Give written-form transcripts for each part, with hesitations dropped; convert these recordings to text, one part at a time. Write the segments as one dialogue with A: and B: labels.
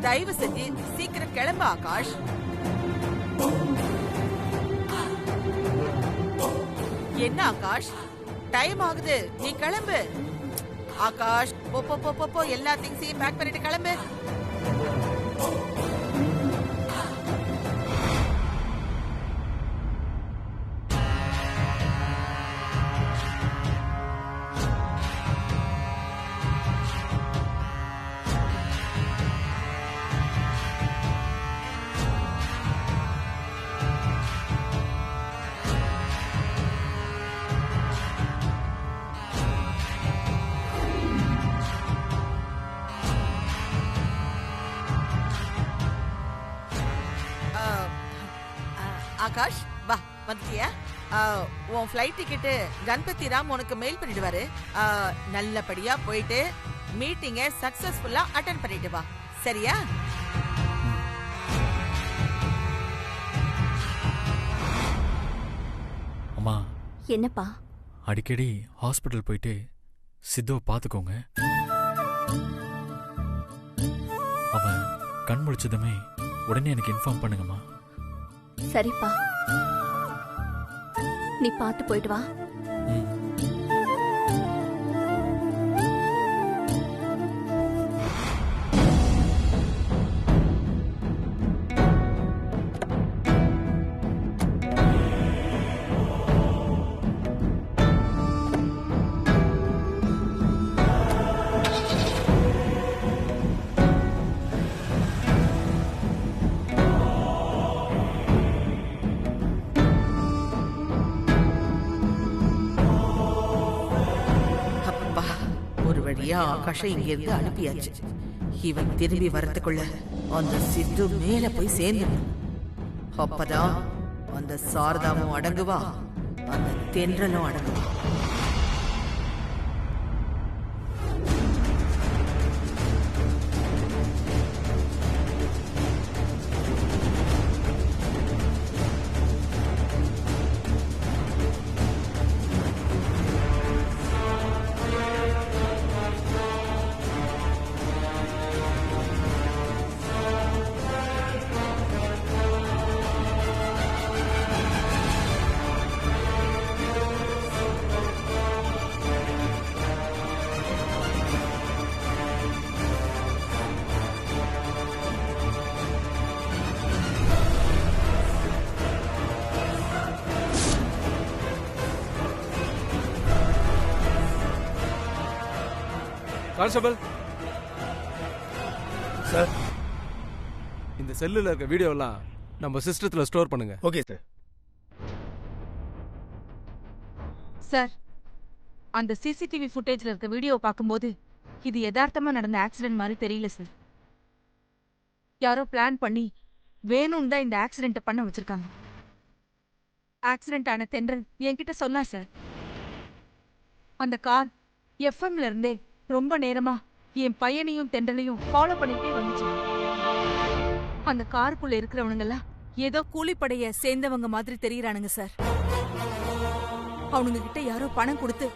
A: தயவு செஞ்சு சீக்கிரம் கிளம்பு ஆகாஷ். என்ன ஆகாஷ், டைம் ஆகுது, நீ கிளம்பு. ஆகாஷ் போ போ போ போ, எல்லா திங்ஸையும் பேக் பண்ணிட்டு கிளம்பு. ஆகாஷ் வா, வந்துட்டியா? உன் ஃப்ளைட் டிக்கெட்டு கணபதி ராம் உனக்கு மெயில் பண்ணிடுவாரு. நல்லபடியா போயிட்டு மீட்டிங்கை சக்சஸ்ஃபுல்லா அட்டெண்ட் பண்ணிட்டு வா, சரியா?
B: அம்மா.
C: என்னப்பா?
B: அடிக்கடி ஹாஸ்பிட்டல் போயிட்டு சித்துவை பார்த்துக்கோங்க. அவன் கண் முழிச்சதுமே உடனே எனக்கு இன்ஃபார்ம் பண்ணுங்கம்மா.
C: சரிப்பா, நீ பார்த்து போயிட்டு வா.
A: ஆகாஷை இங்க இருந்து அனுப்பியாச்சு. இவன் திரும்பி வரத்துக்குள்ள அந்த சித்து மேல போய் சேர்ந்துடும். அப்பதான் அந்த சாரதாவும் அடங்குவா, அந்த தென்றலும் அடங்குவா.
D: கான்ஸ்டபிள் சார், இந்த செல்லுல இருக்க வீடியோலாம் நம்ம சிஸ்டத்துல ஸ்டோர் பண்ணுங்க.
E: Okay sir.
F: சார், அந்த சிசிடிவி ஃபுட்டேஜ்ல இருக்க வீடியோ பார்க்கும்போது இது யதார்த்தமா நடந்த ஆக்சிடென்ட் மாதிரி தெரியல சார். யாரோ பிளான் பண்ணி வேணும்னு தான் இந்த ஆக்சிடென்ட்டை பண்ண வச்சிருக்காங்க. ஆக்சிடென்ட் ஆன தென்றல் என்கிட்ட சொன்னா சார், அந்த கார் எஃப்எம்ல இருந்தே ரொம்ப நேரமா என் பையனையும் தென்றலையும் ஃபாலோ பண்ணிட்டே வந்துச்சு. அந்த காருக்குள்ள இருக்கிறவனுங்கெல்லாம் ஏதோ கூலிப்படைய சேர்ந்தவங்க மாதிரி தெரியறானுங்க சார். அவனுங்க கிட்ட யாரோ பணம் கொடுத்து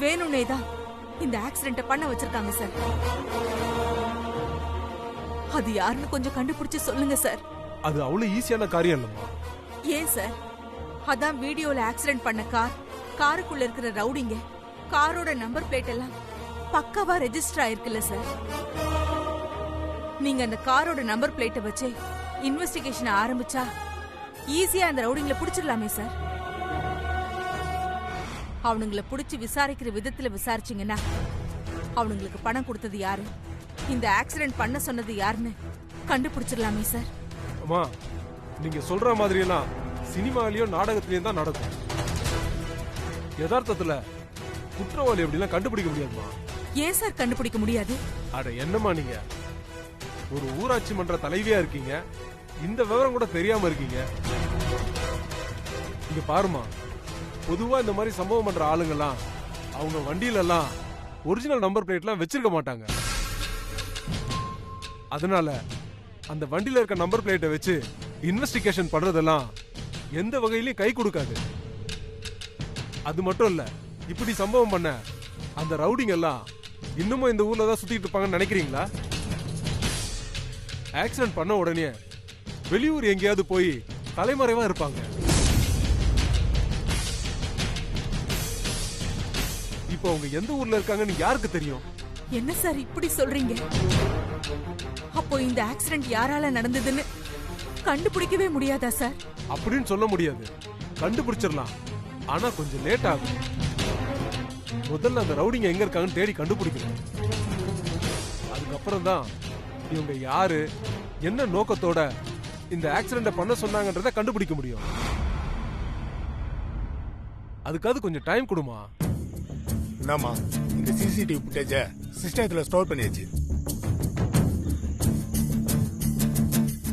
F: வேணும்னே தான் இந்த ஆக்சிடென்ட்டை பண்ண வச்சிருக்காங்க சார். அது யாருன்னு கொஞ்சம் கண்டுபிடிச்சு சொல்லுங்க சார்.
D: அது அவ்வளவு ஈஸியான காரியம் இல்லம்மா.
F: ஏன் சார்? அதான் வீடியோல ஆக்சிடென்ட் பண்ண காருக்குள்ள இருக்கிற ரவுடிங்க, காரோட நம்பர் பிளேட் எல்லாம் பக்காவா ரெஜிஸ்டர் ஆயிருக்குல்ல சார். நீங்க அந்த காரோட நம்பர் பிளேட்டை வச்சு இன்வெஸ்டிகேஷன் ஆரம்பிச்சா ஈஸியா அந்த ரவுடிங்களை பிடிச்சிடலாமே சார். அவனுங்களை பிடிச்சி விசாரிக்கிற விதத்துல விசாரிச்சீங்கன்னா அவனுங்களுக்கு பணம் கொடுத்தது யாரு, இந்த ஆக்சிடென்ட் பண்ண சொன்னது யாருன்னு கண்டுபிடிச்சிடலாமே சார்.
D: அம்மா, நீங்க சொல்ற மாதிரி எல்லாம் சினிமாலயும் நாடகத்திலயும் தான் நடக்கும். யதார்த்தத்துல குற்றவாளி அப்படிலாம் கண்டுபிடிக்க முடியாதுமா.
F: ஏன் சார் கண்டுபிடிக்க முடியாது?
D: அட என்னம்மா, நீங்க ஒரு ஊராட்சி மன்ற தலைவியா இருக்கீங்க, இந்த விவரம் கூட தெரியாம இருக்கீங்க. இங்க பாருமா, பொதுவா இந்த மாதிரி சம்பவம் பண்ற ஆளுங்கெல்லாம் அவங்க வண்டியில எல்லாம் ஒரிஜினல் நம்பர் பிளேட்லாம் வச்சிருக்க மாட்டாங்க. அதனால அந்த வண்டியில இருக்க நம்பர் பிளேட்டை வச்சு இன்வெஸ்டிகேஷன் பண்றதெல்லாம் எந்த வகையிலயும் கை கொடுக்காது. அது மட்டும் இல்ல, இப்படி சம்பவம் பண்ண அந்த ரவுடிங் எல்லாம் இன்னமும் இந்த ஊர்ல தான் சுத்திட்டு இருப்பாங்கன்னு நினைக்கிறீங்களா? ஆக்சிடென்ட் பண்ண உடனே வெளியூர் எங்கேயாவது போய் தலைமறைவா இருப்பாங்க. இப்போ அவங்க எந்த ஊர்ல இருக்காங்கன்னு யாருக்கு தெரியும்?
E: என்ன சார் இப்படி சொல்றீங்க? அப்போ இந்த ஆக்சிடென்ட் யாரால நடந்ததுன்னு கண்டுபிடிக்கவே முடியாதா சார்?
D: அப்படின்னு சொல்ல முடியாது. கண்டுபிடிச்சிடலாம், ஆனா கொஞ்சம் லேட் ஆகும். முதல்ல அந்த ரவுடிங்க எங்க இருக்காங்கன்னு தேடி கண்டுபிடிக்கணும். அதுக்கப்புறம் தான் இவங்க யாரு, என்ன நோக்கத்தோட இந்த ஆக்சிடென்ட பண்ண சொன்னாங்கன்றத கண்டுபிடிக்க முடியும். அதுக்காவது கொஞ்சம் டைம் கொடுமா.
G: என்னம்மா, இந்த சிசிடிவி ஃபுட்டேஜை சிஸ்டத்துல ஸ்டோர் பண்ணியாச்சு.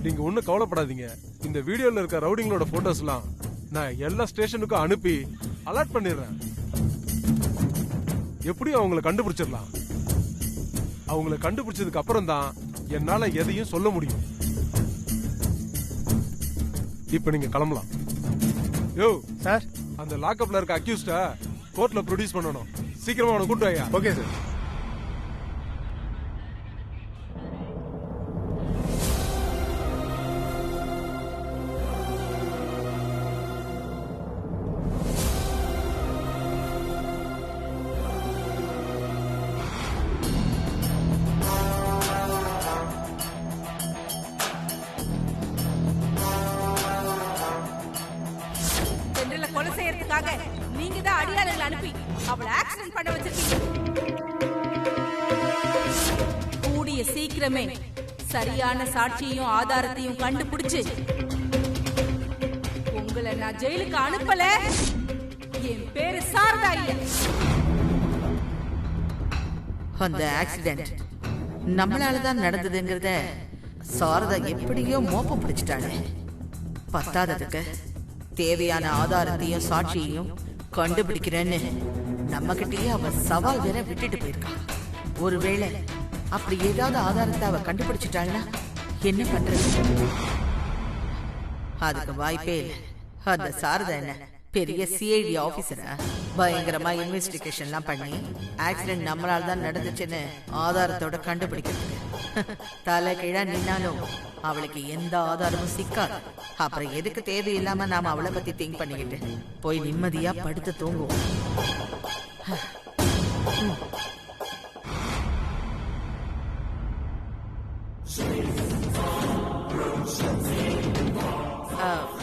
D: நீங்க ஒன்னும் கவலைப்படாதீங்க. இந்த வீடியோல இருக்க ரவுடிங்களோட போட்டோஸ்லாம் நான் எல்லா ஸ்டேஷனுக்கும் அனுப்பி அலர்ட் பண்ணிடுறேன். எப்படியும் அவங்கள கண்டுபிடிச்சிடலாம். அவங்கள கண்டுபிடிச்சதுக்கு அப்புறம் தான் என்னால எதையும் சொல்ல முடியும். இப்ப நீங்க கிளம்பலாம். யோ
G: சார்,
D: அந்த லாக்அப்ல இருக்க அக்யூஸ்ட கோர்ட்ல ப்ரொடியூஸ் பண்ணணும். சீக்கிரமா அவனை கூட்டு வாயா.
G: Okay sir.
E: சென்ட்ரல்ல கொலை செய்யறதுக்காக நீங்க தான் அடியாளர்கள் அனுப்பி அவளை ஆக்சிடென்ட் பண்ண வச்சிருக்கீங்க. கூடிய சீக்கிரமே சரியான சாட்சியையும் ஆதாரத்தையும் கண்டுபிடிச்சு உங்களை நான் ஜெயிலுக்கு அனுப்பல. என் பேரு சாரதா இல்ல.
A: அந்த ஆக்சிடென்ட் நம்மளாலதான் நடந்ததுங்கிறத சாரதா எப்படியோ மோப்பம் பிடிச்சிட்டாளே. பத்தாததுக்கு தேவையான ஆதாரத்தையும் சாட்சியையும் கண்டுபிடிக்கிறேன்னு நம்ம கிட்டயே அவ சவால் வேற விட்டுட்டு போயிருக்கா. ஒருவேளை அப்படி ஏதாவது ஆதாரத்தை அவ கண்டுபிடிச்சிட்டாள்னா என்ன பண்றது? அதுக்கு வாய்ப்பே இல்லை. அந்த சாரதா என்ன பெரிய சிஐடி ஆபீசரா? பயங்கரமா இன்வெஸ்டிகேஷன்லாம் பண்ணி ஆக்சிடென்ட் நம்மளால தான் நடந்துச்சுன்னு ஆதாரத்தோட கண்டுபிடிக்கிறதுக்கு தலை கீழா நின்னாலும் அவளுக்கு எந்த ஆதாரமும் சிக்காது. அப்புறம் எதுக்கு தேவையில்லாம நாம அவளை பத்தி திங்க் பண்ணிக்கிட்டு போய் நிம்மதியா படுத்து தூங்குவோம்.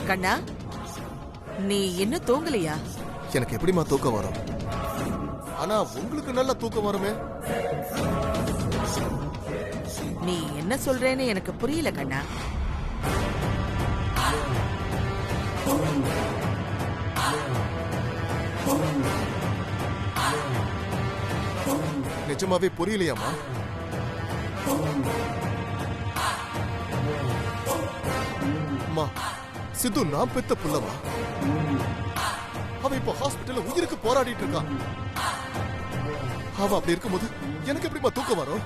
A: கண்ணா, நீ இன்னும் தூங்கலையா?
H: எனக்கு எப்படிமா தூக்கம் வரும்? ஆனா உங்களுக்கு நல்ல தூக்கம் வருமே.
A: நீ என்ன சொல்றேன்னு எனக்கு புரியல கண்ணா.
H: நிஜமாவே புரியலையாமா? அம்மா, சித்து நான் பெத்த புள்ளமா. அவ இப்ப ஹாஸ்பிட்டல்ல உயிருக்கு போராடிட்டு இருக்கான். அவ அப்படி இருக்கும்போது எனக்கு எப்படிமா தூக்கம் வரும்?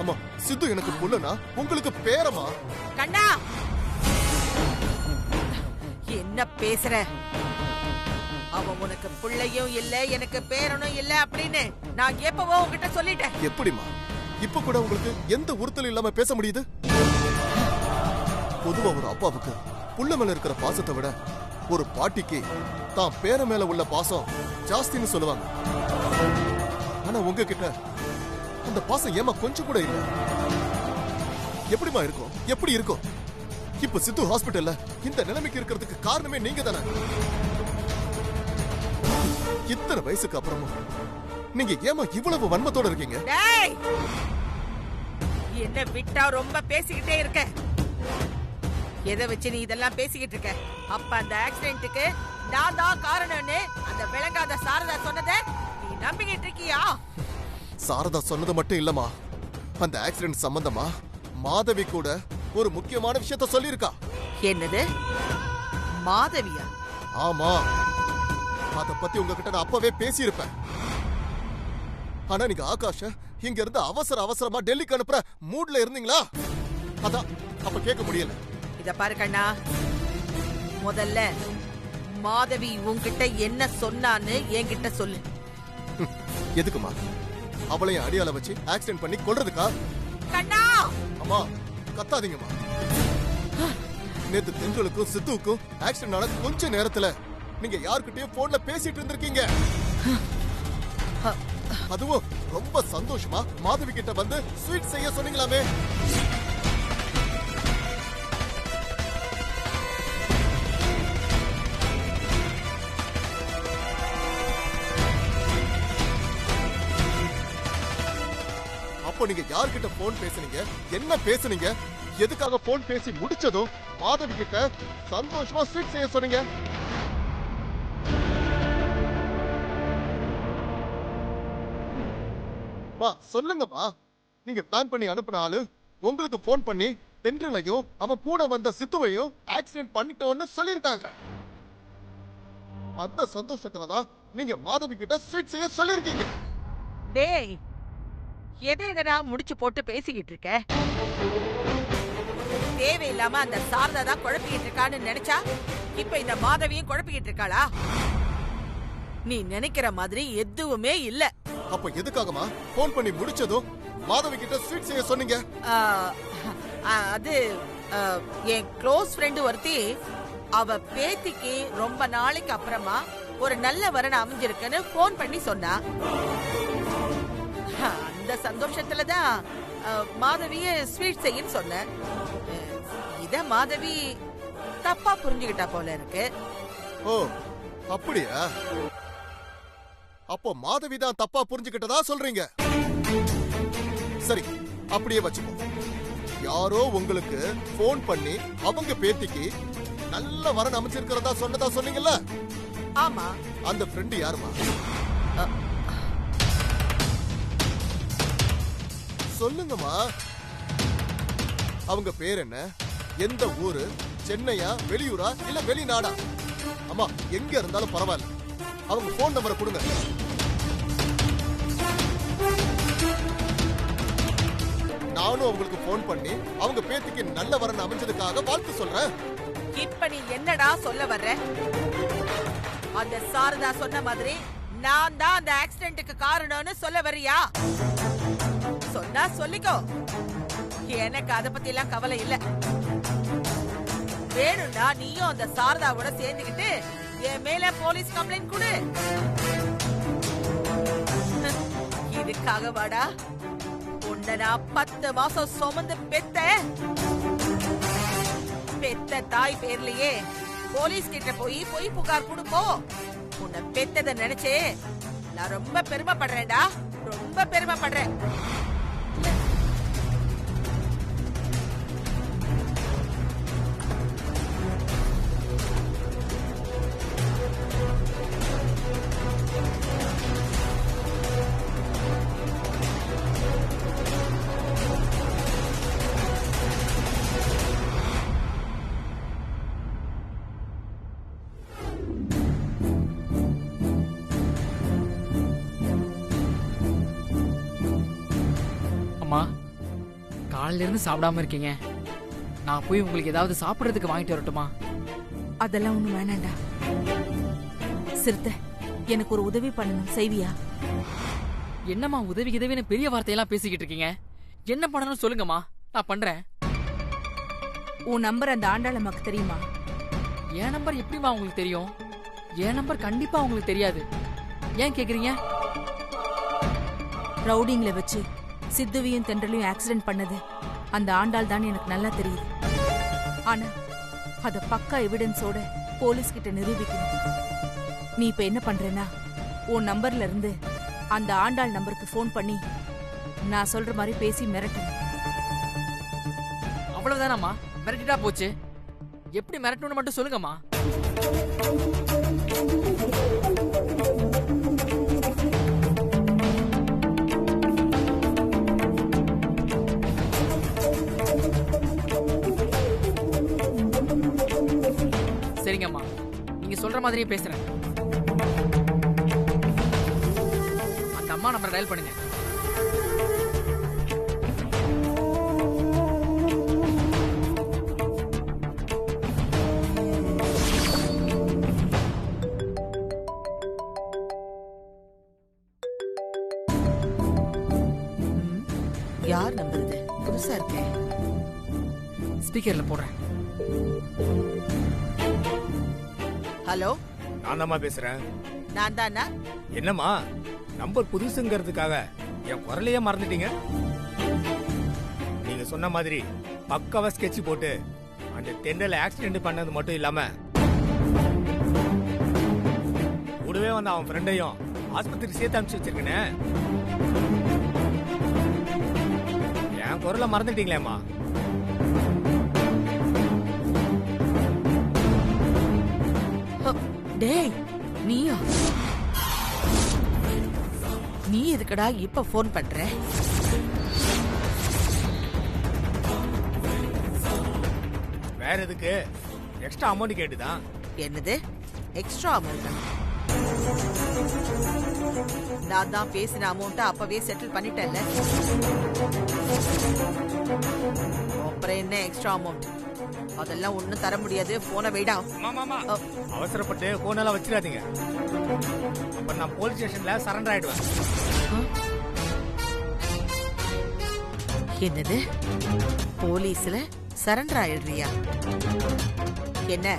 H: அம்மா, சித்து எனக்கு புள்ளனா உங்களுக்கு பேரமா?
A: கண்ணா, என்ன பேசுற? அவன் உனக்கு பிள்ளையும் இல்ல, எனக்கு பேரனும் இல்ல அப்படின்னு நான் எப்பவோ உன்கிட்ட சொல்லிட்டேன்.
H: எப்படிமா இப்ப கூட உங்களுக்கு எந்த உறுத்தல் இல்லாம பேச முடியுது? பொதுவா ஒரு அப்பாவுக்கு புள்ள மேல இருக்கிற பாசத்தை விட ஒரு பாட்டிக்கு தான் பேர மேல உள்ள பாசம் ஜாஸ்தின்னு சொல்லுவாங்க. ஆனா உங்ககிட்ட அந்த பாசம் ஏமா கொஞ்சம் கூட இல்ல. எப்படிமா இருக்கும்? எப்படி இருக்கும்? இப்ப சித்து ஹாஸ்பிட்டல்ல இந்த நிலைமைக்கு இருக்கிறதுக்கு காரணமே நீங்க தானே. இத்தனை வயசுக்கு அப்புறமும் நீங்க ஏமா இவ்வளவு வன்மத்தோட இருக்கீங்க?
A: என்ன விட்டா ரொம்ப பேசிக்கிட்டே இருக்க. எதை வச்சு நீ இதெல்லாம் பேசிக்கிட்டு இருக்க? அப்ப அந்த ஆக்சிடென்ட்டுக்கு நான் தான் காரணம்னு அந்த விளங்காத சாரதா சொன்னதை நீ நம்பிக்கிட்டு இருக்கியா?
H: சாரதா சொன்னது மட்டும் இல்லம்மா, அந்த ஆக்சிடென்ட் சம்பந்தமா மாதவி கூட ஒரு முக்கியமான விஷயத்த சொல்லியிருக்கா.
A: என்னது? மாதவியா?
H: ஆமா, அத பத்தி உங்ககிட்ட நான் அப்பவே பேசியிருப்பேன். ஆனா நீங்க ஆகாஷ இங்க இருந்து அவசர அவசரமா டெல்லிக்கு அனுப்புற மூட்ல இருந்தீங்களா? அதான் அப்ப கேட்க முடியல.
A: இத பாரு கண்ணா, முதல்ல மாதவி உன்கிட்ட என்ன சொன்னான்னு என்கிட்ட சொல்லு.
H: எதுக்குமா? அவளையும் அடியால வச்சு ஆக்சிடென்ட் பண்ணி கொல்றதுக்கா?
A: கண்ணா
H: அம்மா கத்தாதீங்கம்மா. நேத்து தென்றலுக்கும் சித்துவுக்கும் ஆக்சிடென்ட் ஆன கொஞ்ச நேரத்துல நீங்க யார்கிட்டயும் போன்ல பேசிட்டு இருந்திருக்கீங்க. அதுவும் ரொம்ப சந்தோஷமா மாதவி கிட்ட வந்து ஸ்வீட் செய்ய சொன்னீங்களாமே. அப்போ நீங்க யார்கிட்ட போன் பேசுனீங்க, என்ன பேசுனீங்க, எதுக்காக போன் பேசி முடிச்சதும் மாதவி கிட்ட சந்தோஷமா ஸ்வீட் செய்ய சொன்னீங்க? சொல்லுங்கம்மா. நீங்க பிளான் பண்ணி அனுப்பின ஆளு உங்களுக்கு போன் பண்ணி தென்றலையும் அவன் கூட வந்த சித்துவையும் ஆக்சிடென்ட் பண்ணிட்டோன்னு சொல்லியிருக்காங்க. அந்த சந்தோஷத்துலதான் நீங்க மாதவி கிட்ட ஸ்வீட் செய்ய சொல்லிருக்கீங்க.
A: டேய், எதா முடிச்சு போட்டு பேசிக்கிட்டு இருக்க? தேவையில்லாம அந்த சாரதா தான் குழப்பிக்கிட்டு இருக்கான்னு நினைச்சா இப்ப இந்த மாதவியும் குழப்பிக்கிட்டு இருக்காளா? நீ நினைக்கிற மாதிரி எதுவுமே இல்ல.
H: அப்ப எதுக்காகமா போன் பண்ணி முடிச்சதும் மாதவி கிட்ட ஸ்வீட் செய்ய சொன்னீங்க?
A: அது என் க்ளோஸ் ஃப்ரெண்டு ஒருத்தி அவ பேத்திக்கு ரொம்ப நாளைக்கு அப்புறமா ஒரு நல்ல வரன் அமைஞ்சிருக்குன்னு போன் பண்ணி சொன்னா. அந்த சந்தோஷத்துலதான் மாதவிய ஸ்வீட் செய்யன்னு சொன்ன. இத மாதவி தப்பா புரிஞ்சுக்கிட்டா போல இருக்கு.
H: ஓ அப்படியா? அப்போ மாதவி தான் தப்பா புரிஞ்சுக்கிட்டதா சொல்றீங்க. சரி, அப்படியே வச்சுக்கோ. யாரோ உங்களுக்கு போன் பண்ணி அவங்க பேத்திக்கு நல்ல வரன் அமைச்சிருக்கிறதா சொன்னதா சொன்னீங்கல்ல?
A: ஆமா.
H: அந்த ஃப்ரெண்ட் யாருமா? சொல்லுங்கம்மா. அவங்க பேர் என்ன? எந்த ஊரு? சென்னையா, வெளியூரா, இல்ல வெளிநாடா? அம்மா எங்க இருந்தாலும் பரவாயில்ல, அவங்க போன் நம்பரை கொடுங்க. நானும் அவங்களுக்கு போன் பண்ணி அவங்க பேத்திக்கு நல்ல வரன் அமைஞ்சதுக்காக வாழ்த்து சொல்றேன்.
A: இப்ப நீ என்னடா சொல்ல வர்ற? அந்த சாரதா சொன்ன மாதிரி நான் தான் அந்த ஆக்சிடென்ட்க்கு காரணம்னு சொல்ல வர்றியா? சொன்னா சொல்லிக்கோ, எனக்கு அத பத்தி எல்லாம் கவலை இல்ல. வேணும்னா நீயும் அந்த சாரதாவோட சேர்ந்துக்கிட்டு என் மேல போலீஸ் கம்ப்ளைண்ட் கொடு. இதுக்காக வாடா உன்னை நான் 10 மாசம் சுமந்து பெத்த தாய் பேர்லயே போலீஸ் கிட்ட போய் புகார் கொடுப்போ. உன்னை பெத்தத நினைச்சே நான் ரொம்ப பெருமைப்படுறேன்டா, ரொம்ப பெருமைப்படுறேன்.
I: காலையில இருந்து சாப்பிடாம இருக்கீங்க, நான் போய் உங்களுக்கு ஏதாவது சாப்பிடுறதுக்கு வாங்கிட்டு வரட்டுமா?
E: அதெல்லாம் ஒண்ணு வேணாண்டா. சிறுத்தை, எனக்கு ஒரு உதவி பண்ணணும், செய்வியா?
I: என்னம்மா உதவி கிதவின்னு பெரிய வார்த்தையெல்லாம் பேசிக்கிட்டு இருக்கீங்க? என்ன பண்ணணும்னு சொல்லுங்கம்மா, நான் பண்றேன்.
E: உன் நம்பர் அந்த ஆண்டாளம்மாக்கு தெரியுமா?
I: என் நம்பர் எப்படிமா உங்களுக்கு தெரியும்? என் நம்பர் கண்டிப்பா உங்களுக்கு தெரியாது. ஏன் கேக்குறீங்க?
E: ரவுடிங்ல வச்சு சித்துவையும் தென்றலையும் ஆக்சிடென்ட் பண்ணது அந்த ஆண்டாள் தான் எனக்கு நல்லா தெரியுது. ஆனா அத பக்கா எவிடன்ஸோட போலீஸ் கிட்ட நிரூபிக்கணும். நீ இப்ப என்ன பண்றேன்னா, உன் நம்பர்ல இருந்து அந்த ஆண்டாள் நம்பருக்கு போன் பண்ணி நான் சொல்ற மாதிரி பேசி மிரட்டணும்.
I: அவ்வளவுதானம்மா? மிரட்டிட்டா போச்சு. எப்படி மிரட்டணும்னு மட்டும் சொல்லுங்கம்மா. சரிங்கம்மா, நீங்க சொல்ற மாதிரியே பேசுறேன். அந்த அம்மா நம்பரை டயல் பண்ணுங்க.
A: யார் நம்புறது? புதுசா இருக்கே.
I: ஸ்பீக்கர்ல போடுறேன்.
A: ஹலோ,
G: நான் தாம்மா பேசுறேன்.
A: நான் தானா?
G: என்னம்மா நம்பர் புதுசுங்கிறதுக்காக என் குரலையே மறந்துட்டீங்க? நீங்க சொன்ன மாதிரி பக்காவா ஸ்கெட்ச் போட்டு அந்த தெண்டல ஆக்சிடென்ட் பண்ணது மட்டும் இல்லாம கூடவே வந்து அவன் ஃப்ரெண்டையும் ஆஸ்பத்திரிக்கு சேர்த்து அனுப்பிச்சு வச்சிருக்கேனே. என் குரலை மறந்துட்டீங்களேம்மா?
A: டேய், நீயா? நீ எதுக்குடா இப்ப போன் பண்ற?
G: வேற எதுக்கு? எக்ஸ்ட்ரா அமௌண்ட் கேட்டுதான்.
A: என்னது எக்ஸ்ட்ரா அமௌண்ட்? நான் தான் பேசின அமௌண்ட்டை அப்பவே செட்டில் பண்ணிட்டேன்ல. அப்புறம் என்ன எக்ஸ்ட்ரா அமௌண்ட்? அதெல்லாம் ஒண்ணும் தர முடியாது. போன வைடா.
G: மாமா அவசரப்பட்டு போனெல்லாம் வச்சிடாதீங்க. அப்ப நான் போலீஸ் ஸ்டேஷன்ல சரண்டர் ஆயிடுவேன்.
A: என்னது? போலீஸ்ல சரண்டர் ஆயிடுறியா? என்ன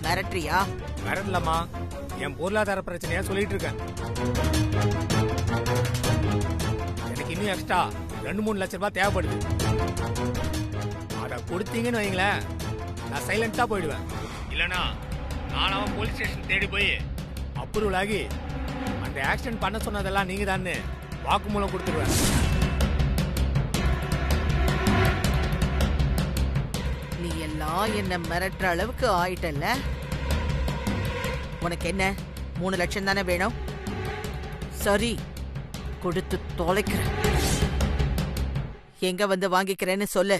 A: மிரட்டுறியா?
G: மிரட்டலம்மா, என் பொருளாதார பிரச்சனையா சொல்லிட்டு இருக்கேன். எனக்கு இன்னும் எக்ஸ்ட்ரா 2-3 லட்சம் ரூபாய் தேவைப்படுது. அத கொடுத்தீங்கன்னு வைங்களேன், நான் சைலண்டா போயிடுவேன். இல்லனா நானாவ போலீஸ் ஸ்டேஷன் தேடி போய் அப்ரூவல் ஆகி அந்த ஆக்சிடென்ட் பண்ண சொன்னதெல்லாம் நீங்க தானே வாக்குமூலம் கொடுத்துருவேன்.
A: நீ எல்லாம் என்ன மிரட்டுற அளவுக்கு ஆயிட்டல்ல. உனக்கு என்ன 3 லட்சம் தானே வேணும்? சரி, கொடுத்து தொலைக்கிறேன். எங்க வந்து வாங்கிக்கிறேன்னு சொல்லு.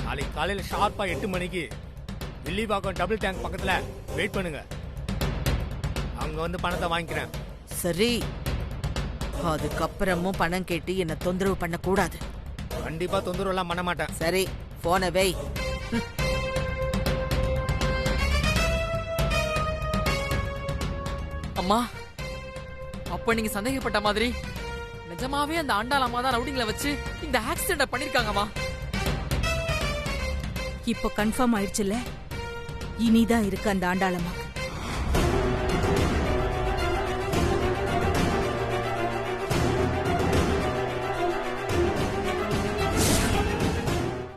G: நாளைக்கு காலையில ஷார்ப்பா 8 மணிக்கு வில்லிவாக்கம் டபுள் டேங்க் பக்கத்துல வெயிட் பண்ணுங்க. அங்க வந்து பணத்தை வாங்கிக்கிறேன்.
A: சரி, அதுக்கப்புறமும் பணம் கேட்டு என்ன தொந்தரவு பண்ண கூடாது.
G: கண்டிப்பா தொந்தரவு எல்லாம் பண்ண மாட்டேன்.
A: சரி, போன வை.
I: அம்மா, அப்ப நீங்க சந்தேகப்பட்ட மாதிரி நிஜமாவே அந்த ஆண்டாள் அம்மா தான் ரவுடிங்களை வச்சு இந்த ஆக்சிடென்ட் பண்ணிருக்காங்கம்மா.
E: இப்போ கன்ஃபார்ம் ஆயிடுச்சுல்ல? இனிதான் இருக்கு அந்த ஆண்டாளம்மாக்கு.